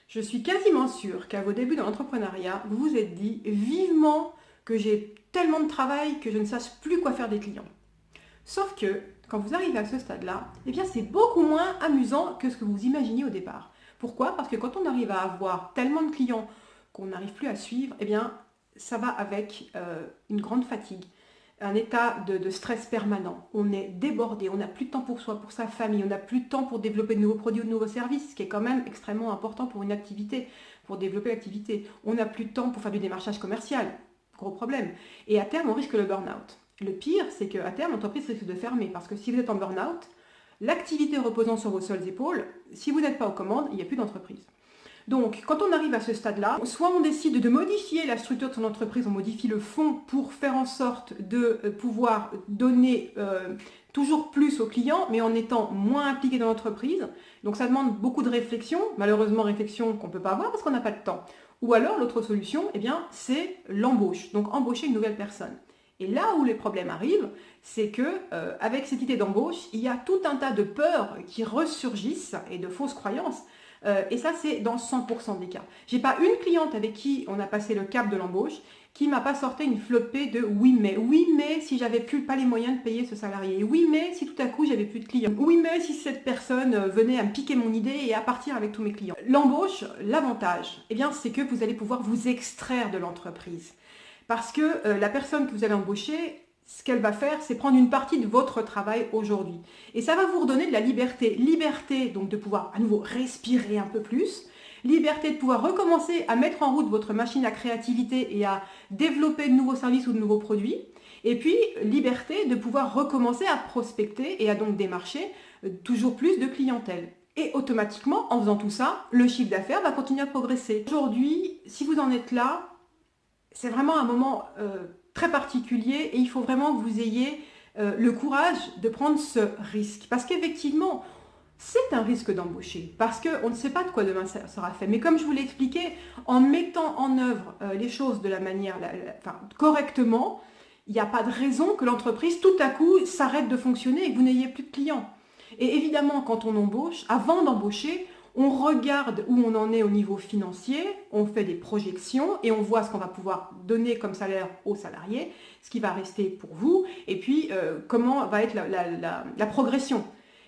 Je suis quasiment sûre qu'à vos débuts dans l'entrepreneuriat, vous vous êtes dit vivement que j'ai tellement de travail que je ne sache plus quoi faire des clients. Sauf que quand vous arrivez à ce stade-là, eh bien c'est beaucoup moins amusant que ce que vous imaginiez au départ. Pourquoi? Parce que quand on arrive à avoir tellement de clients qu'on n'arrive plus à suivre, eh bien ça va avec une grande fatigue, un état de stress permanent. On est débordé, on n'a plus de temps pour soi, pour sa famille, on n'a plus de temps pour développer de nouveaux produits ou de nouveaux services, ce qui est quand même extrêmement important pour une activité, pour développer l'activité. On n'a plus de temps pour faire du démarchage commercial, gros problème. Et à terme, on risque le burn-out. Le pire, c'est qu'à terme, l'entreprise risque de fermer, parce que si vous êtes en burn-out, l'activité reposant sur vos seules épaules, si vous n'êtes pas aux commandes, il n'y a plus d'entreprise. Donc, quand on arrive à ce stade-là, soit on décide de modifier la structure de son entreprise, on modifie le fond pour faire en sorte de pouvoir donner toujours plus aux clients, mais en étant moins impliqué dans l'entreprise. Donc, ça demande beaucoup de réflexion, malheureusement réflexion qu'on ne peut pas avoir parce qu'on n'a pas de temps. Ou alors, l'autre solution, eh bien, c'est l'embauche, donc embaucher une nouvelle personne. Et là où les problèmes arrivent, c'est que avec cette idée d'embauche, il y a tout un tas de peurs qui ressurgissent et de fausses croyances. Et ça, c'est dans 100% des cas. J'ai pas une cliente avec qui on a passé le cap de l'embauche qui m'a pas sorti une flopée de oui mais si j'avais plus pas les moyens de payer ce salarié, oui mais si tout à coup j'avais plus de clients, oui mais si cette personne venait à me piquer mon idée et à partir avec tous mes clients. L'embauche, l'avantage, eh bien c'est que vous allez pouvoir vous extraire de l'entreprise parce que la personne que vous allez embaucher, ce qu'elle va faire, c'est prendre une partie de votre travail aujourd'hui. Et ça va vous redonner de la liberté. Liberté, donc de pouvoir à nouveau respirer un peu plus. Liberté de pouvoir recommencer à mettre en route votre machine à créativité et à développer de nouveaux services ou de nouveaux produits. Et puis, liberté de pouvoir recommencer à prospecter et à donc démarcher toujours plus de clientèle. Et automatiquement, en faisant tout ça, le chiffre d'affaires va continuer à progresser. Aujourd'hui, si vous en êtes là, c'est vraiment un moment très particulier et il faut vraiment que vous ayez le courage de prendre ce risque. Parce qu'effectivement, c'est un risque d'embaucher, parce qu'on ne sait pas de quoi demain sera fait. Mais comme je vous l'ai expliqué, en mettant en œuvre les choses de la manière correctement, il n'y a pas de raison que l'entreprise tout à coup s'arrête de fonctionner et que vous n'ayez plus de clients. Et évidemment, quand on embauche, avant d'embaucher, on regarde où on en est au niveau financier, on fait des projections et on voit ce qu'on va pouvoir donner comme salaire aux salariés, ce qui va rester pour vous, et puis comment va être la progression.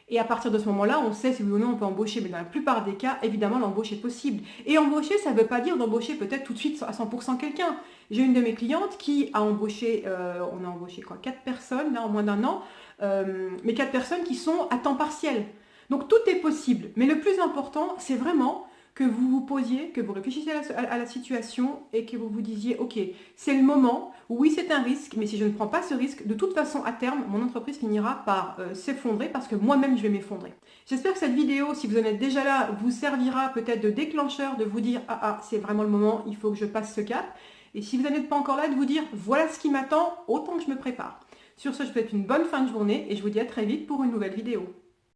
Et à partir de ce moment-là, on sait si oui ou non on peut embaucher, mais dans la plupart des cas, évidemment, l'embauche est possible. Et embaucher, ça ne veut pas dire d'embaucher peut-être tout de suite à 100% quelqu'un. J'ai une de mes clientes qui a embauché, on a embauché 4 personnes là, en moins d'un an, mais 4 personnes qui sont à temps partiel. Donc tout est possible, mais le plus important, c'est vraiment que vous vous posiez, que vous réfléchissiez à la situation et que vous vous disiez, ok, c'est le moment, oui c'est un risque, mais si je ne prends pas ce risque, de toute façon à terme, mon entreprise finira par s'effondrer parce que moi-même je vais m'effondrer. J'espère que cette vidéo, si vous en êtes déjà là, vous servira peut-être de déclencheur, de vous dire, c'est vraiment le moment, il faut que je passe ce cap. Et si vous n'en êtes pas encore là, de vous dire, voilà ce qui m'attend, autant que je me prépare. Sur ce, je vous souhaite une bonne fin de journée et je vous dis à très vite pour une nouvelle vidéo.